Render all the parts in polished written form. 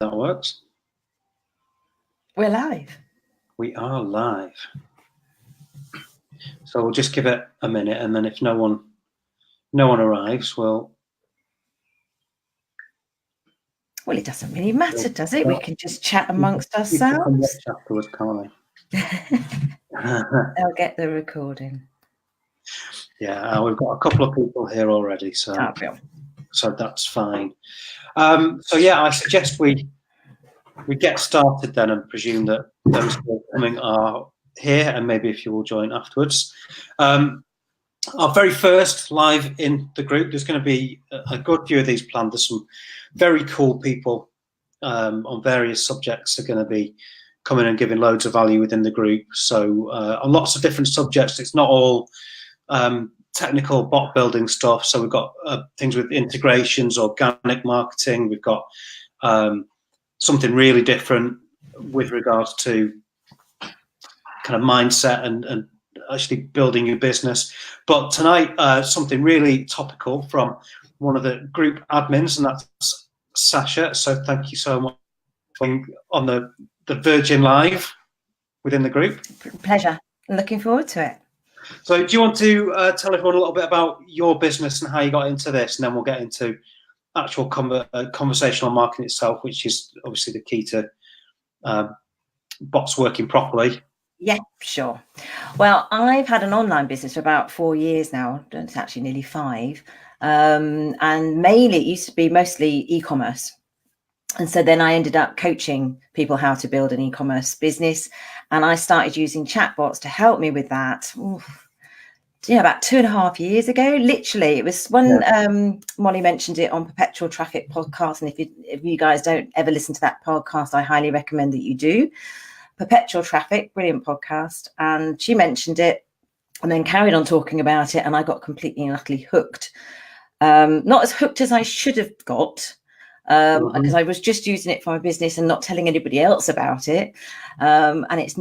that works. We're live. We are live. So we'll just give it a minute, and then if no one arrives, well, it doesn't really matter, does it? We can just chat amongst ourselves. You can watch afterwards, can't They'll get the recording. Yeah, we've got a couple of people here already, so that's fine. So yeah, I suggest we get started then, and presume that those who are coming are here, and maybe if you will join afterwards. Our very first live in the group, there's going to be a good few of these planned. There's some very cool people on various subjects are going to be coming and giving loads of value within the group. So on lots of different subjects, it's not all technical bot building stuff. So we've got things with integrations, organic marketing. We've got something really different with regards to kind of mindset and actually building your business. But tonight, something really topical from one of the group admins, and that's Sacha. So thank you so much for being on the Virgin Live within the group. Pleasure. I'm looking forward to it. So do you want to tell everyone a little bit about your business and how you got into this, and then we'll get into actual conversational marketing itself, which is obviously the key to bots working properly. Yeah, sure. Well, I've had an online business for about 4 years now. It's actually nearly 5. And mainly it used to be mostly e-commerce. And so then I ended up coaching people how to build an e-commerce business. And I started using chatbots to help me with that. About 2.5 years ago, literally. It was when Molly mentioned it on Perpetual Traffic podcast. And if you guys don't ever listen to that podcast, I highly recommend that you do. Perpetual Traffic, brilliant podcast. And she mentioned it and then carried on talking about it. And I got completely and utterly hooked. Not as hooked as I should have got, because I was just using it for my business and not telling anybody else about it. And it's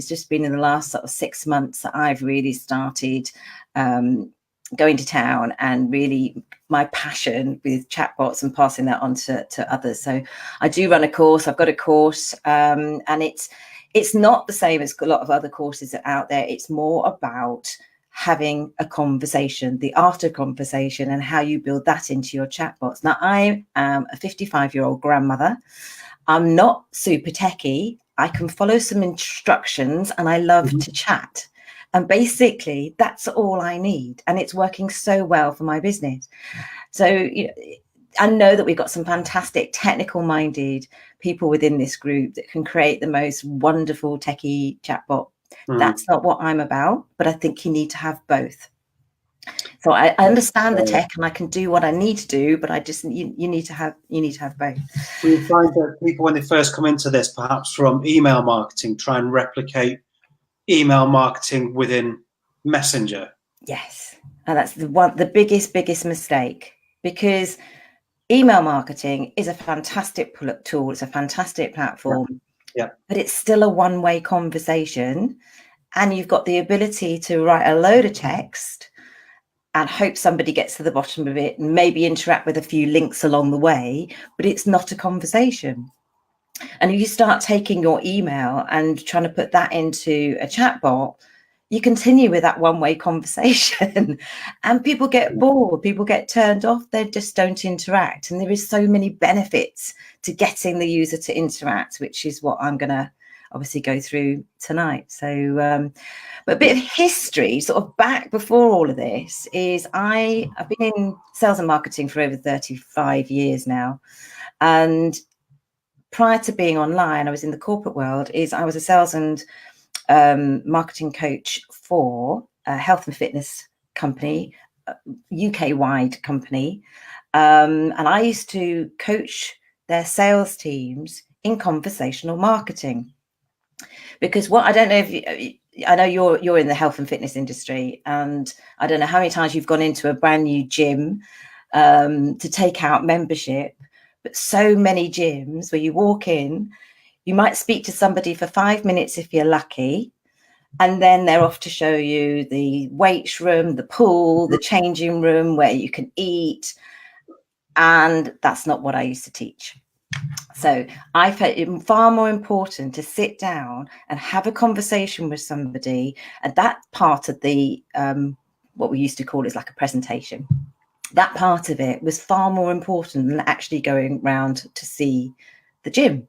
just been in the last sort of 6 months that I've really started going to town, and really my passion with chatbots and passing that on to others. So I do run a course. I've got a course, and it's not the same as a lot of other courses that are out there. It's more about having a conversation, the art of conversation, and how you build that into your chatbots. Now, I am a 55-year-old grandmother. I'm not super techie. I can follow some instructions, and I love to chat. And basically, that's all I need. And it's working so well for my business. So I know that we've got some fantastic technical-minded people within this group that can create the most wonderful techie chatbot. That's not what I'm about, but I think you need to have both. So I understand the tech, and I can do what I need to do, but you need to have both. We find that people, when they first come into this, perhaps from email marketing, try and replicate email marketing within Messenger. Yes, and that's the biggest mistake, because email marketing is a fantastic tool. It's a fantastic platform. Yeah. But it's still a one-way conversation, and you've got the ability to write a load of text and hope somebody gets to the bottom of it and maybe interact with a few links along the way, but it's not a conversation. And if you start taking your email and trying to put that into a chatbot, you continue with that one-way conversation and people get bored, people get turned off, they just don't interact. And there is so many benefits to getting the user to interact, which is what I'm going to obviously go through tonight. So, but a bit of history, sort of back before all of this, is I've been in sales and marketing for over 35 years now. And prior to being online, I was in the corporate world. I was a sales and marketing coach for a health and fitness company, UK-wide company. And I used to coach their sales teams in conversational marketing. Because I don't know if I know you're in the health and fitness industry, and I don't know how many times you've gone into a brand new gym to take out membership, but so many gyms where you walk in, you might speak to somebody for 5 minutes if you're lucky, and then they're off to show you the weights room, the pool, the changing room where you can eat. And that's not what I used to teach. So I felt it far more important to sit down and have a conversation with somebody, and that part of the what we used to call is like a presentation. That part of it was far more important than actually going round to see the gym.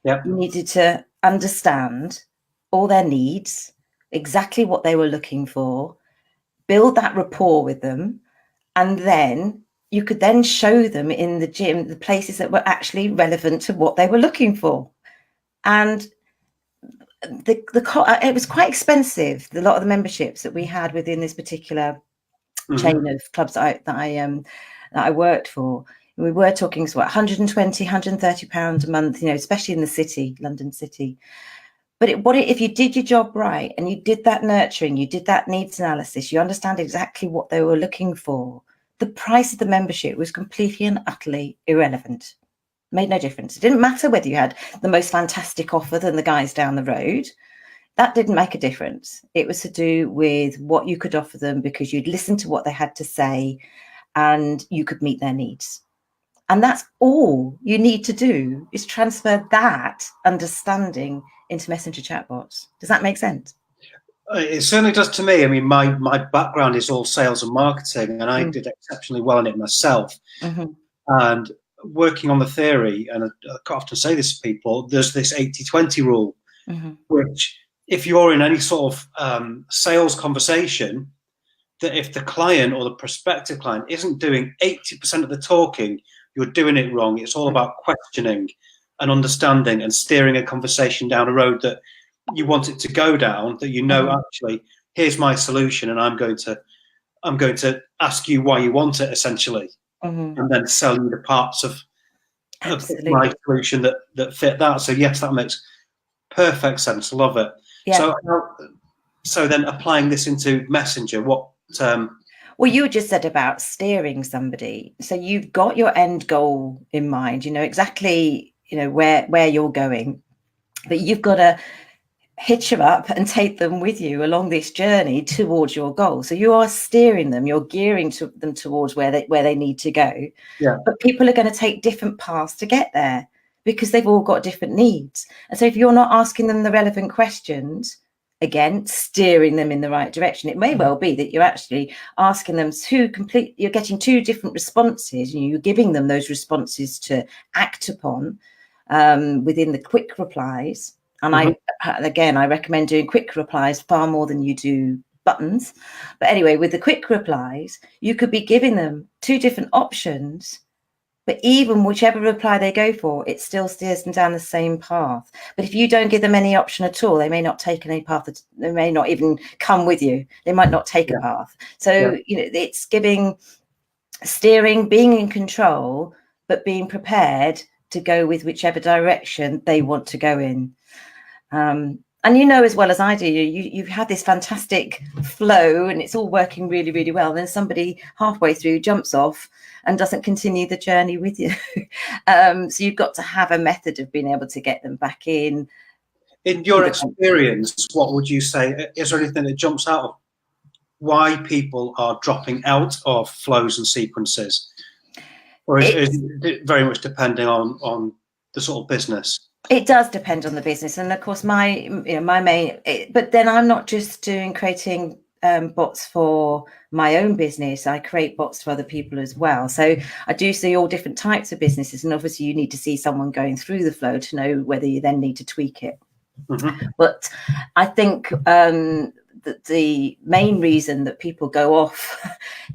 Yeah. You needed to understand all their needs, exactly what they were looking for, build that rapport with them, and then you could then show them in the gym the places that were actually relevant to what they were looking for. And it was quite expensive, a lot of the memberships that we had within this particular chain of clubs that I worked for. We were talking what, 120, 130 pounds a month, especially in the city, London city. But if you did your job right and you did that nurturing, you did that needs analysis, you understand exactly what they were looking for, the price of the membership was completely and utterly irrelevant. Made no difference. It didn't matter whether you had the most fantastic offer than the guys down the road. That didn't make a difference. It was to do with what you could offer them, because you'd listen to what they had to say and you could meet their needs. And that's all you need to do, is transfer that understanding into messenger chatbots. Does that make sense? It certainly does to me. I mean, my background is all sales and marketing, and I did exceptionally well in it myself. And working on the theory, and I often say this to people, there's this 80-20 rule, which if you're in any sort of sales conversation, that if the client or the prospective client isn't doing 80% of the talking, you're doing it wrong. It's all about questioning and understanding and steering a conversation down a road that you want it to go down, that actually, here's my solution, and I'm going to ask you why you want it, essentially, and then sell you the parts of my solution that fit that. So yes, that makes perfect sense. Love it. Yeah. So then applying this into Messenger, what? Well, you just said about steering somebody. So you've got your end goal in mind. You know exactly where you're going, but you've got to hitch them up and take them with you along this journey towards your goal. So you are steering them, you're gearing them towards where they need to go. Yeah. But people are going to take different paths to get there, because they've all got different needs. And so if you're not asking them the relevant questions, again, steering them in the right direction, it may well be that you're actually asking them you're getting two different responses, and you're giving them those responses to act upon within the quick replies. And I recommend doing quick replies far more than you do buttons. But anyway, with the quick replies, you could be giving them two different options, but even whichever reply they go for, it still steers them down the same path. But if you don't give them any option at all, they may not take any path. They may not even come with you. They might not take a path. So, it's steering, being in control, but being prepared to go with whichever direction they want to go in. And as well as I do, you've had this fantastic flow and it's all working really, really well. Then somebody halfway through jumps off and doesn't continue the journey with you. So you've got to have a method of being able to get them back in. In your experience, what would you say? Is there anything that jumps out of why people are dropping out of flows and sequences? Or is it very much depending on the sort of business? It does depend on the business, and of course, my main. But then I'm not just creating bots for my own business. I create bots for other people as well. So I do see all different types of businesses, and obviously, you need to see someone going through the flow to know whether you then need to tweak it. But I think that the main reason that people go off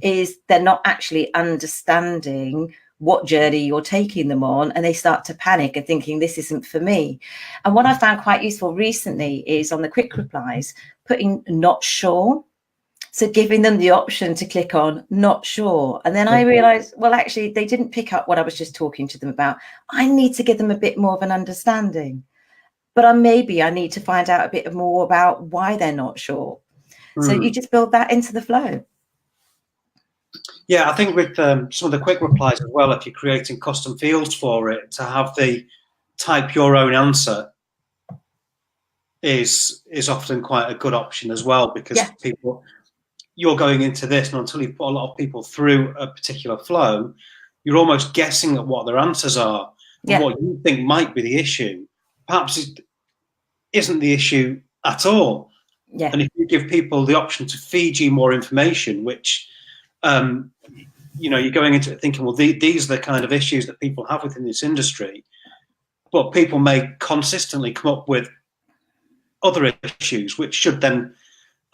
is they're not actually understanding what journey you're taking them on, and they start to panic and thinking this isn't for me. And what I found quite useful recently is on the quick replies, putting not sure. So giving them the option to click on not sure. And then I realized, well, actually, they didn't pick up what I was just talking to them about. I need to give them a bit more of an understanding. But maybe I need to find out a bit more about why they're not sure. So you just build that into the flow. Yeah, I think with some of the quick replies as well, if you're creating custom fields for it, to have the type your own answer is often quite a good option as well, because you're going into this, and until you put a lot of people through a particular flow, you're almost guessing at what their answers are. And what you think might be the issue, perhaps it isn't the issue at all. Yeah. And if you give people the option to feed you more information, which, you're going into it thinking, well, these are the kind of issues that people have within this industry, but people may consistently come up with other issues, which should then,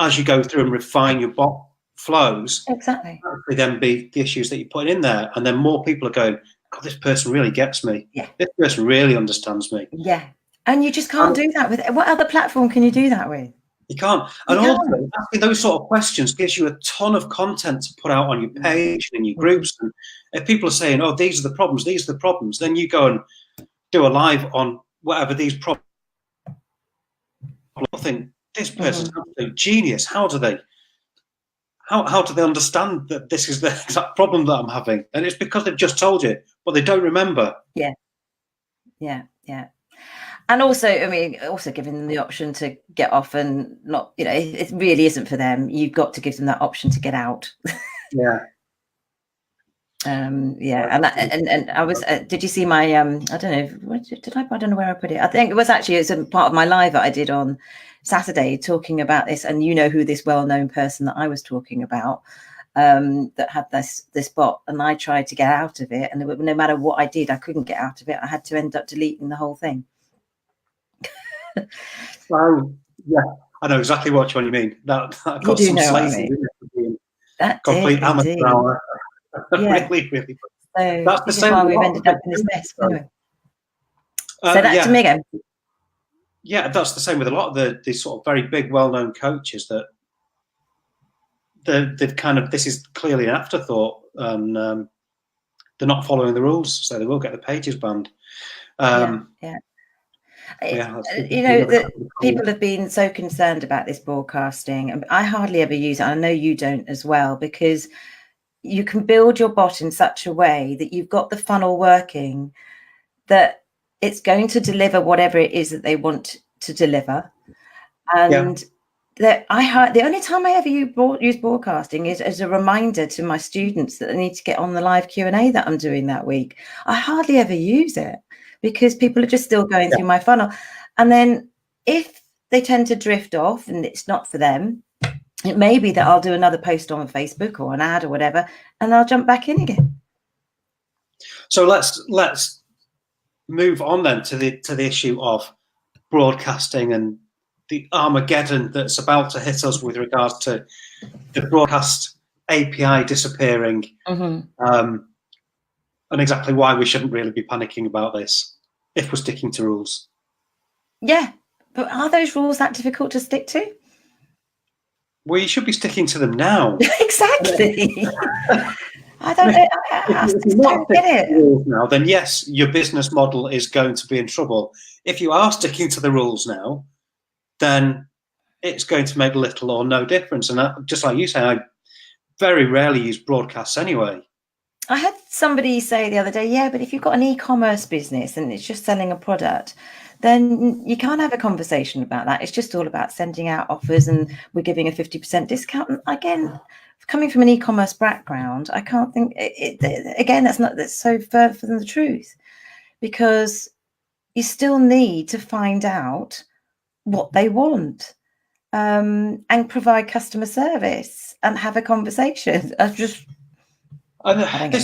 as you go through and refine your bot flows, exactly, then be the issues that you put in there. And then more people are going, God, this person really gets me. Yeah. This person really understands me. Yeah. And you just can't do that with, what other platform can you do that with? You can't. And also, asking those sort of questions gives you a ton of content to put out on your page and in your groups. And if people are saying, oh, these are the problems, then you go and do a live on whatever these problems. I think this person's an absolute genius. How do they understand that this is the exact problem that I'm having? And it's because they've just told you, but they don't remember. Yeah. Yeah. Yeah. And also, I mean, also giving them the option to get off and not, it really isn't for them. You've got to give them that option to get out. Yeah. Yeah. And I was, did you see my, I don't know, I don't know where I put it. I think it was a part of my live that I did on Saturday talking about this. And you know who this well-known person that I was talking about, that had this bot, and I tried to get out of it. And no matter what I did, I couldn't get out of it. I had to end up deleting the whole thing. So yeah, I know exactly what you mean. That got some slating, that complete amateur hour. Yeah. really, really. So that's the same. Why we've ended up in this mess. Anyway. Say that to me again. Yeah, that's the same with a lot of the sort of very big, well-known coaches that they've kind of, this is clearly an afterthought, and they're not following the rules, so they will get the pages banned. People have been so concerned about this broadcasting, and I hardly ever use it. I know you don't as well, because you can build your bot in such a way that you've got the funnel working, that it's going to deliver whatever it is that they want to deliver. And the only time I ever use broadcasting is as a reminder to my students that they need to get on the live Q&A that I'm doing that week. I hardly ever use it, because people are just still going through my funnel. And then if they tend to drift off and it's not for them, it may be that I'll do another post on Facebook or an ad or whatever, and I'll jump back in again. So let's move on then to the issue of broadcasting and the Armageddon that's about to hit us with regards to the broadcast API disappearing. And exactly why we shouldn't really be panicking about this if we're sticking to rules. Yeah, but are those rules that difficult to stick to? Well, you should be sticking to them now. Exactly. I don't know. If you're not get it rules now, then yes, your business model is going to be in trouble. If you are sticking to the rules now, then it's going to make little or no difference. And just like you say, I very rarely use broadcasts anyway. I had somebody say the other day, yeah, but if you've got an e-commerce business and it's just selling a product, then you can't have a conversation about that. It's just all about sending out offers and we're giving a 50% discount. And again, coming from an e-commerce background, I can't think that's so far from the truth, because you still need to find out what they want, and provide customer service and have a conversation. This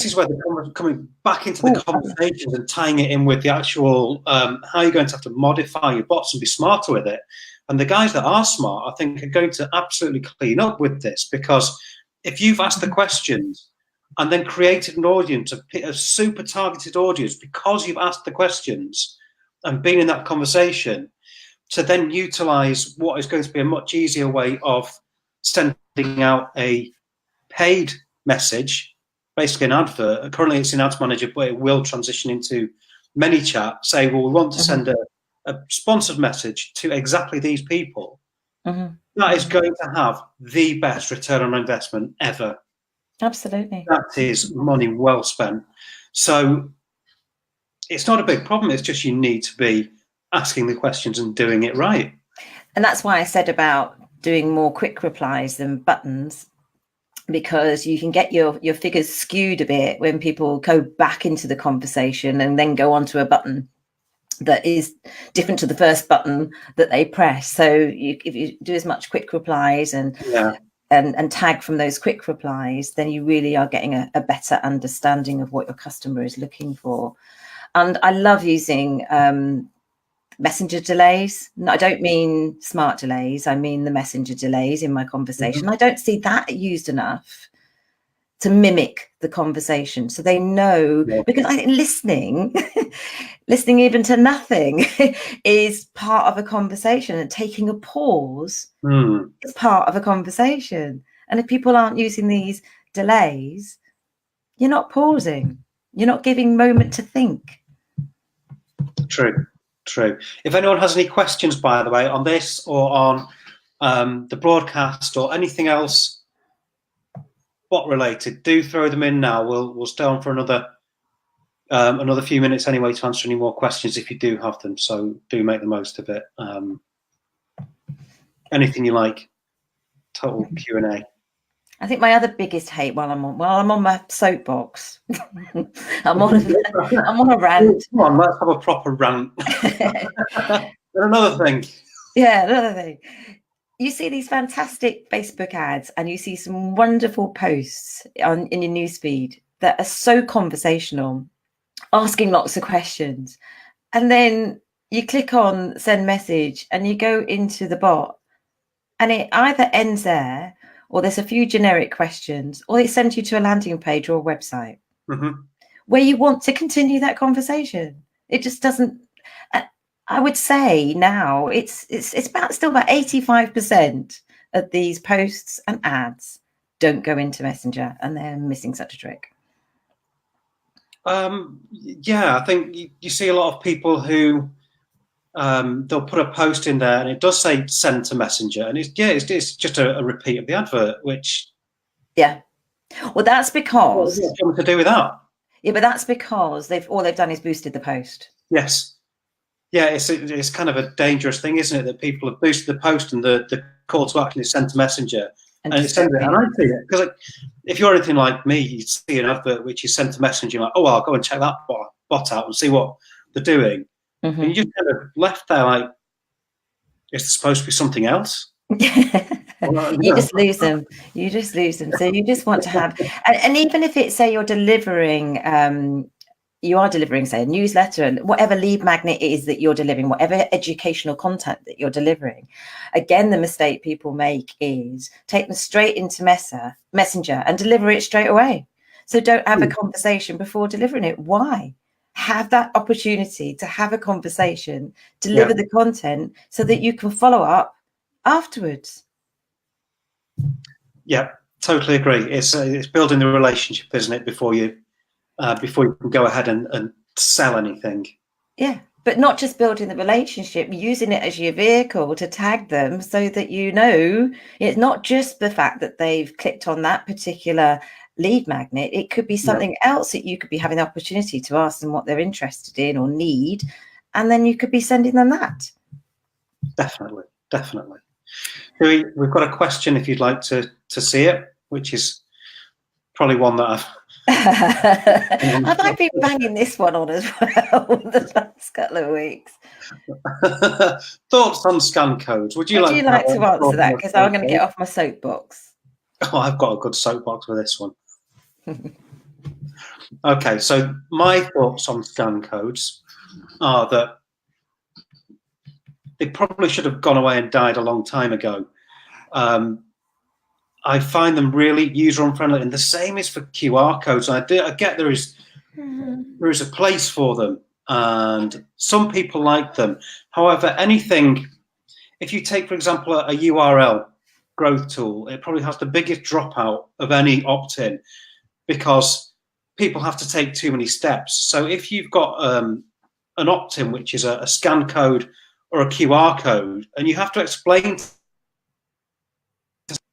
is where they're coming back into the conversations and tying it in with the actual how you're going to have to modify your bots and be smarter with it. And the guys that are smart, I think, are going to absolutely clean up with this, because if you've asked the questions and then created an audience, a super targeted audience, because you've asked the questions and been in that conversation, to then utilize what is going to be a much easier way of sending out a paid message, basically an advert. Currently it's in Ads Manager, but it will transition into Manychat. Say, well, we want to send a sponsored message to exactly these people. That is going to have the best return on investment ever. Absolutely. That is money well spent. So it's not a big problem. It's just you need to be asking the questions and doing it right. And that's why I said about doing more quick replies than buttons, because you can get your figures skewed a bit when people go back into the conversation and then go onto a button that is different to the first button that they press. So if you do as much quick replies and tag from those quick replies, then you really are getting a better understanding of what your customer is looking for. And I love using messenger delays. I don't mean smart delays, I mean the messenger delays in my conversation. I don't see that used enough to mimic the conversation, so they know, because I think listening even to nothing is part of a conversation, and taking a pause is part of a conversation. And if people aren't using these delays, you're not pausing, you're not giving moment to think. True. If anyone has any questions, by the way, on this or on the broadcast or anything else bot related, do throw them in now. We'll stay on for another few minutes anyway to answer any more questions if you do have them. So do make the most of it. Anything you like, total Q&A. I think my other biggest hate while I'm on my soapbox, I'm on a rant. Come on, let's have a proper rant. Another thing. Yeah, another thing. You see these fantastic Facebook ads, and you see some wonderful posts in your newsfeed that are so conversational, asking lots of questions, and then you click on send message and you go into the bot, and it either ends there, or there's a few generic questions, or it sends you to a landing page or a website where you want to continue that conversation. It just doesn't. I would say now it's still about 85% of these posts and ads don't go into Messenger, and they're missing such a trick. Yeah, I think you see a lot of people who they'll put a post in there and it does say send to Messenger, and it's just a repeat of the advert, which well, that's because what's to do with that? Yeah, but that's because all they've done is boosted the post. Yes. Yeah, it's kind of a dangerous thing, isn't it? That people have boosted the post and the call to action is sent to Messenger, and it's sent it. And I see it because if you're anything like me, you see an advert which is sent to Messenger, you're like, oh, I'll go and check that bot out and see what they're doing. And you just kind of left there like, it's supposed to be something else. You just lose them. So you just want to have, and even if it's, say, you're delivering, say, a newsletter and whatever lead magnet it is that you're delivering, whatever educational content that you're delivering. Again, the mistake people make is take them straight into Messenger and deliver it straight away. So don't have a conversation before delivering it. Why? Have that opportunity to have a conversation, deliver the content so that you can follow up afterwards. Yeah, totally agree. It's building the relationship, isn't it, before you can go ahead and sell anything. Yeah, but not just building the relationship, using it as your vehicle to tag them so that you know it's not just the fact that they've clicked on that particular lead magnet. It could be something else that you could be having the opportunity to ask them what they're interested in or need, and then you could be sending them that. Definitely. We've got a question if you'd like to see it, which is probably one that I've been banging this one on as well the last couple of weeks. Thoughts on scan codes? Would you like to answer that? Because I'm going to get off my soapbox. Oh, I've got a good soapbox with this one. Okay, so my thoughts on scan codes are that they probably should have gone away and died a long time ago. I find them really user unfriendly, and the same is for QR codes. I get there is a place for them, and some people like them. However, if you take, for example, a URL growth tool, it probably has the biggest dropout of any opt-in because people have to take too many steps. So if you've got an opt-in, which is a scan code or a QR code, and you have to explain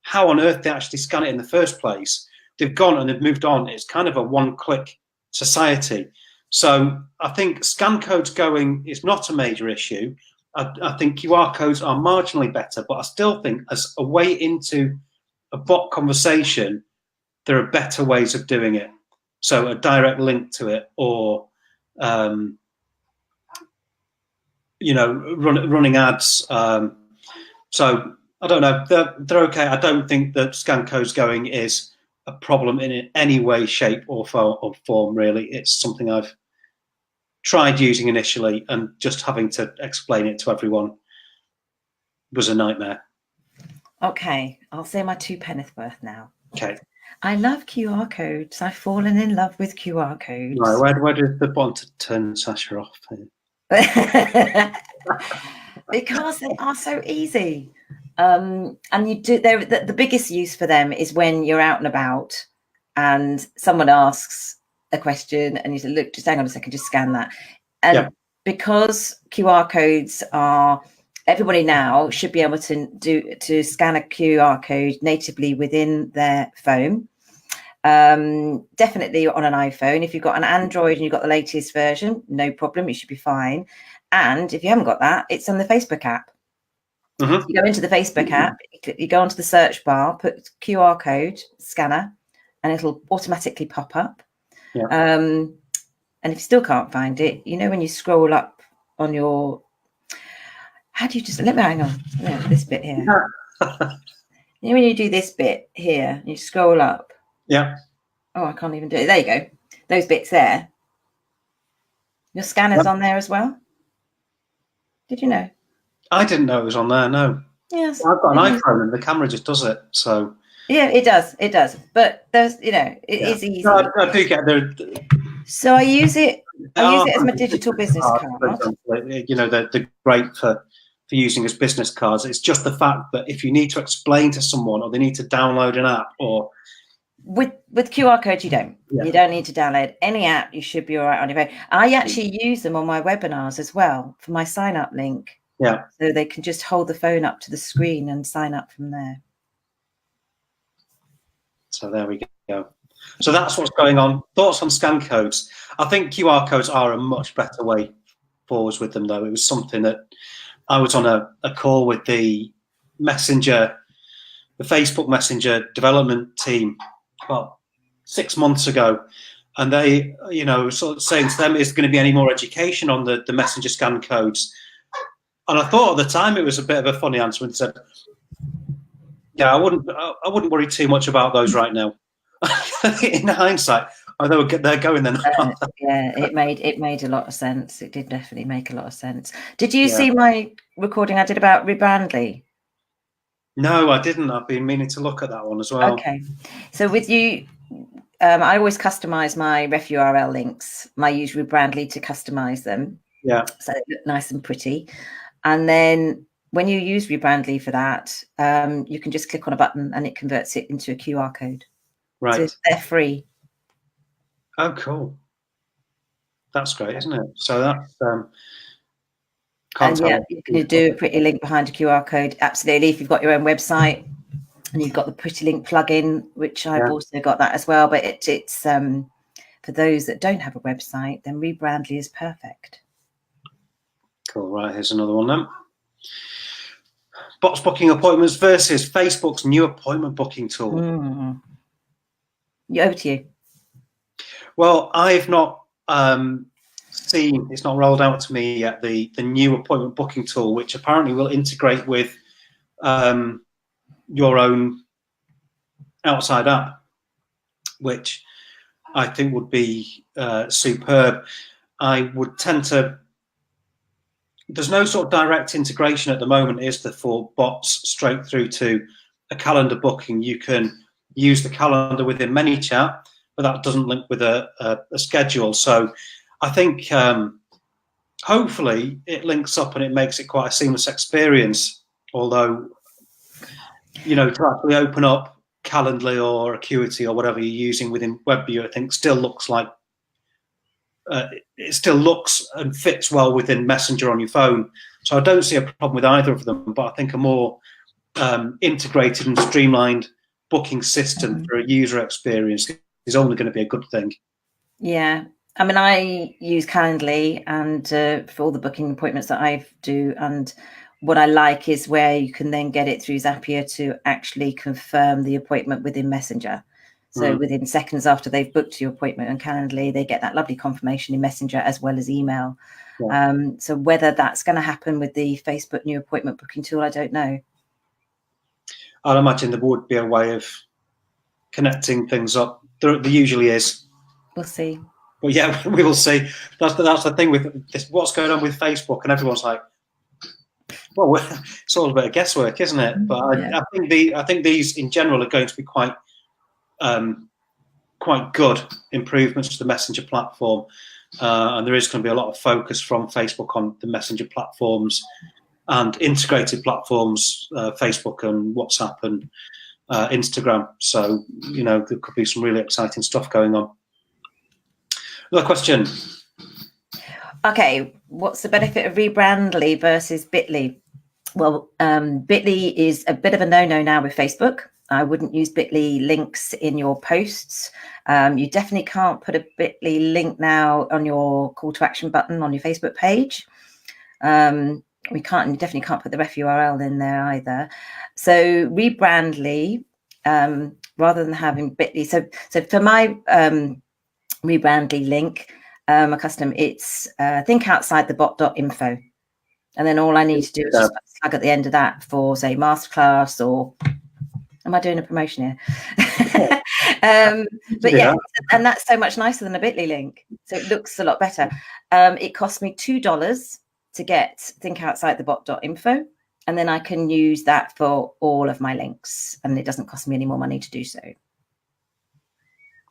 how on earth they actually scan it in the first place, they've gone and they've moved on. It's kind of a one-click society. So I think scan codes going is not a major issue. I think QR codes are marginally better, but I still think as a way into a bot conversation, there are better ways of doing it. So a direct link to it, or running ads. So I don't know. They're okay. I don't think that scan codes going is a problem in any way, shape, or form. Really, it's something I've tried using initially, and just having to explain it to everyone was a nightmare. Okay, I'll say my 2 penneth worth now. Okay. I love QR codes. I've fallen in love with QR codes. Right, where does the want to turn Sacha off here? Because they are so easy. And the biggest use for them is when you're out and about and someone asks a question and you say, look, just hang on a second, just scan that. And because QR codes are, everybody now should be able to scan a QR code natively within their phone. Definitely on an iPhone. If you've got an Android and you've got the latest version, no problem, you should be fine. And if you haven't got that, it's on the Facebook app. You go into the Facebook app, you go onto the search bar, put QR code scanner, and it'll automatically pop up. And if you still can't find it, when you scroll up on your, how do you just, let me hang on, this bit here. When you do this bit here, you scroll up. Oh, I can't even do it. There you go. Those bits there. Your scanner's on there as well. Did you know? I didn't know it was on there. No. Yes. I've got an iPhone and the camera just does it. So. Yeah, it does. It does. But there's, it is easy. No, I do get there. So I use it. I use it as my digital business card. For example, they're great for using as business cards. It's just the fact that if you need to explain to someone, or they need to download an app, or with QR codes, you don't. You don't need to download any app. You should be all right on your phone. I actually use them on my webinars as well for my sign up link. So they can just hold the phone up to the screen and sign up from there. So there we go. So that's what's going on. Thoughts on scan codes? I think QR codes are a much better way forwards with them, though. It was something that I was on a call with the Facebook Messenger development team about 6 months ago, and they, sort of saying to them, is going to be any more education on the Messenger scan codes? And I thought at the time it was a bit of a funny answer, and said, "Yeah, I wouldn't worry too much about those right now." In hindsight, they're going then. Yeah, it made a lot of sense. It did definitely make a lot of sense. Did you see my recording I did about Rebrandly? No, I didn't. I've been meaning to look at that one as well. Okay, so with you, I always customize my ref URL links. I use Rebrandly to customize them. So they look nice and pretty. And then when you use Rebrandly for that, you can just click on a button and it converts it into a QR code. Right. So they're free. Oh, cool. That's great, isn't it? So that's you can do a pretty link behind a QR code. Absolutely. If you've got your own website and you've got the pretty link plugin, which I've also got that as well. But it's for those that don't have a website, then Rebrandly is perfect. Cool. Right, here's another one then. Box booking appointments versus Facebook's new appointment booking tool. Over to you. Well, I've not seen, it's not rolled out to me yet, the new appointment booking tool, which apparently will integrate with your own outside app, which I think would be superb. I would tend to, there's no sort of direct integration at the moment, is there, for bots straight through to a calendar booking. You can use the calendar within Manychat, but that doesn't link with a schedule. So I think hopefully it links up and it makes it quite a seamless experience. Although, to actually open up Calendly or Acuity or whatever you're using within WebView, I think still looks like it still looks and fits well within Messenger on your phone. So I don't see a problem with either of them, but I think a more integrated and streamlined booking system for a user experience is only going to be a good thing. Yeah. I mean, I use Calendly and for all the booking appointments that I do, and what I like is where you can then get it through Zapier to actually confirm the appointment within Messenger. So within seconds after they've booked your appointment on Calendly, they get that lovely confirmation in Messenger as well as email. Yeah. So whether that's going to happen with the Facebook new appointment booking tool, I don't know. I'd imagine there would be a way of connecting things up. There usually is. We'll see. But yeah, we will see. That's the thing with this, what's going on with Facebook, and everyone's like, well, it's all a bit of guesswork, isn't it? But yeah. I think these in general are going to be quite good improvements to the Messenger platform, and there is going to be a lot of focus from Facebook on the Messenger platforms and integrated platforms, Facebook and WhatsApp and Instagram. So there could be some really exciting stuff going on. Another question. Okay, what's the benefit of Rebrandly versus Bitly? Well, Bitly is a bit of a no-no now with Facebook. I wouldn't use Bitly links in your posts. You definitely can't put a Bitly link now on your call to action button on your Facebook page. You definitely can't put the ref URL in there either. So Rebrandly, rather than having Bitly, so for my Rebrandly link, a custom, it's thinkoutsidethebot.info. And then all I need to do is just plug at the end of that for, say, masterclass, or am I doing a promotion here? But yeah, and that's so much nicer than a Bitly link. So it looks a lot better. It cost me $2 to get thinkoutsidethebot.info. And then I can use that for all of my links. And it doesn't cost me any more money to do so.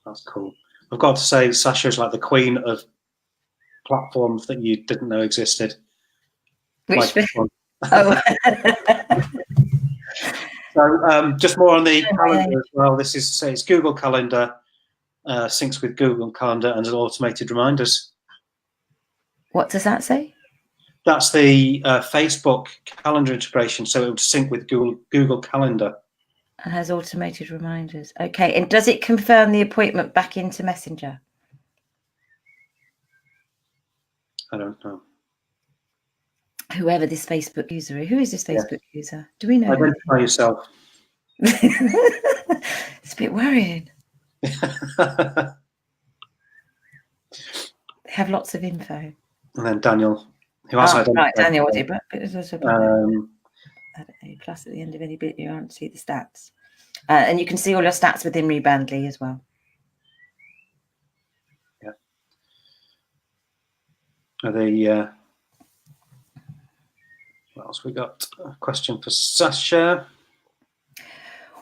That's cool. I've got to say, Sacha is like the queen of platforms that you didn't know existed. Which oh. So just more on the calendar as well. This is it's Google Calendar, syncs with Google Calendar and automated reminders. What does that say? That's the Facebook calendar integration. So it would sync with Google Calendar. And has automated reminders. Okay. And does it confirm the appointment back into Messenger? I don't know. Whoever this Facebook user is. Who is this Facebook user? Do we know? Identify yourself. It's a bit worrying. They have lots of info. And then Daniel, who else identified? Right, Daniel, what did A plus at the end of any bit, you can't see the stats. And you can see all your stats within Rebrandly as well. Yeah. Are they... what else we got? A question for Sacha.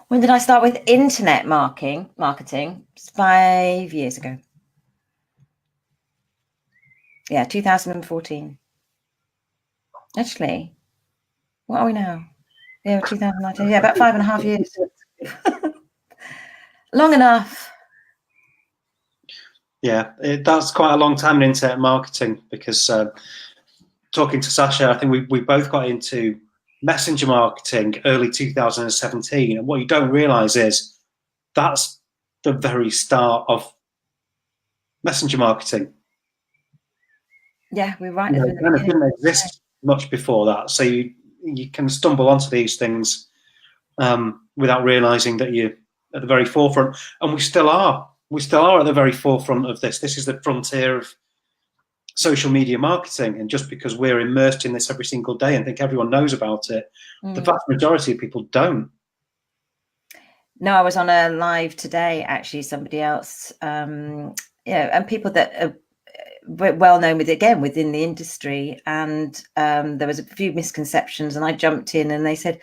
When did I start with internet marketing? It's 5 years ago. Yeah, 2014. Actually, what are we now? Yeah, 2019. Yeah, about 5.5 years. Long enough. Yeah, that's quite a long time in internet marketing, because talking to Sacha, I think we both got into messenger marketing early 2017. And what you don't realize is that's the very start of messenger marketing. Yeah, we're right. It didn't exist much before that. So you can stumble onto these things without realizing that you're at the very forefront. And we still are. We still are at the very forefront of this. This is the frontier of social media marketing. And just because we're immersed in this every single day and think everyone knows about it, the vast majority of people don't. No, I was on a live today, actually, somebody else, and people that are well known within the industry. And there was a few misconceptions, and I jumped in and they said,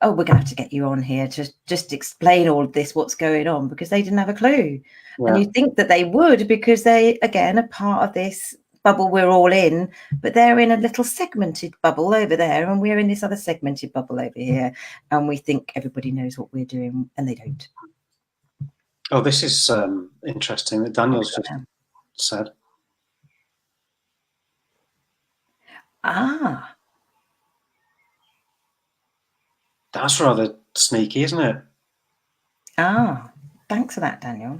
oh, we're going to have to get you on here to just explain all of this, what's going on, because they didn't have a clue. Yeah. And you think that they would, because they, again, are part of this bubble we're all in, but they're in a little segmented bubble over there, and we're in this other segmented bubble over here, and we think everybody knows what we're doing, and they don't. Oh, this is interesting that Daniel's just said. Ah. That's rather sneaky, isn't it? Ah, thanks for that, Daniel.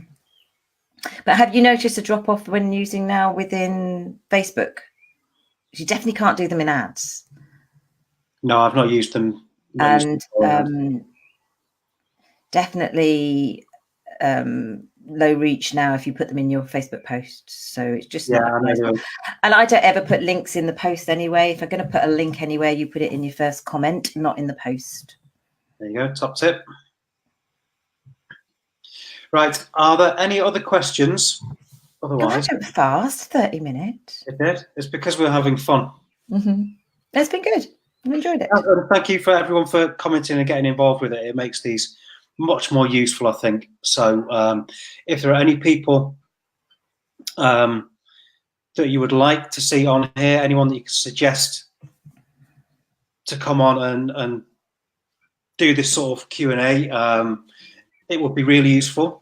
But have you noticed a drop off when using now within Facebook? You definitely can't do them in ads. No, I've not used them. And definitely low reach now if you put them in your Facebook posts. So it's just not advisable. And I don't ever put links in the post anyway. If I'm going to put a link anywhere, you put it in your first comment, not in the post. There you go, top tip. Right, are there any other questions? Otherwise, I went fast, 30 minutes. It did. It's because we're having fun. It's been good. I've enjoyed it. Thank you for everyone for commenting and getting involved with it. It makes these much more useful, I think. So if there are any people that you would like to see on here, anyone that you could suggest to come on and do this sort of Q&A, it would be really useful.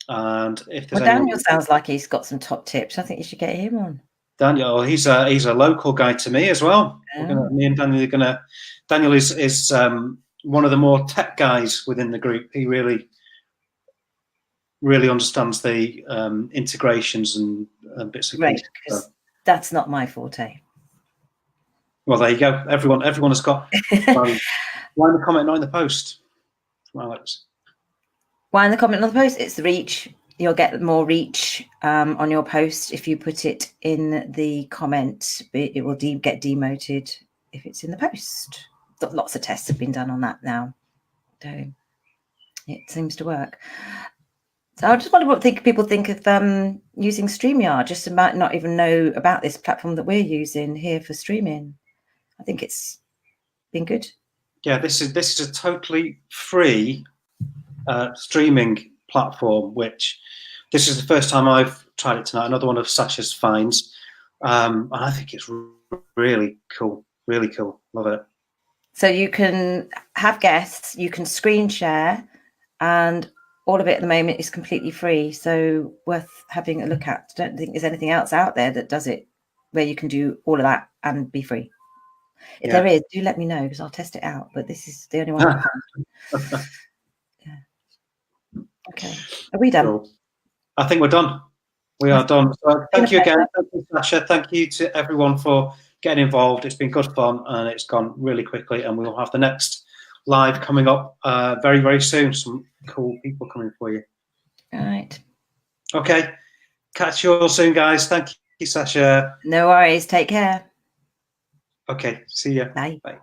And if there's Daniel sounds like he's got some top tips. I think you should get him on. Daniel, he's a local guy to me as well. Me and Daniel are gonna. Daniel is one of the more tech guys within the group. He really understands the integrations and bits of pieces. Because that's not my forte. Well, there you go. Everyone has got. Why in the comment, not in the post? From Alex. Why in the comment, not the post? It's the reach. You'll get more reach on your post if you put it in the comment. It will get demoted if it's in the post. Lots of tests have been done on that now. So it seems to work. So I just wonder what people think of using StreamYard, just about not even know about this platform that we're using here for streaming. I think it's been good. Yeah, this is a totally free streaming platform, which this is the first time I've tried it tonight. Another one of Sacha's finds, and I think it's really cool. Really cool. Love it. So you can have guests, you can screen share, and all of it at the moment is completely free. So worth having a look at. I don't think there's anything else out there that does it where you can do all of that and be free. If there is, do let me know because I'll test it out. But this is the only one I've found. Okay. Are we done? Cool. I think we're done. We are done. So thank you again. Thank you, Sacha. Thank you to everyone for getting involved. It's been good fun and it's gone really quickly. And we will have the next live coming up very, very soon. Some cool people coming for you. All right. Okay. Catch you all soon, guys. Thank you, Sacha. No worries. Take care. Okay. See you. Bye. Bye.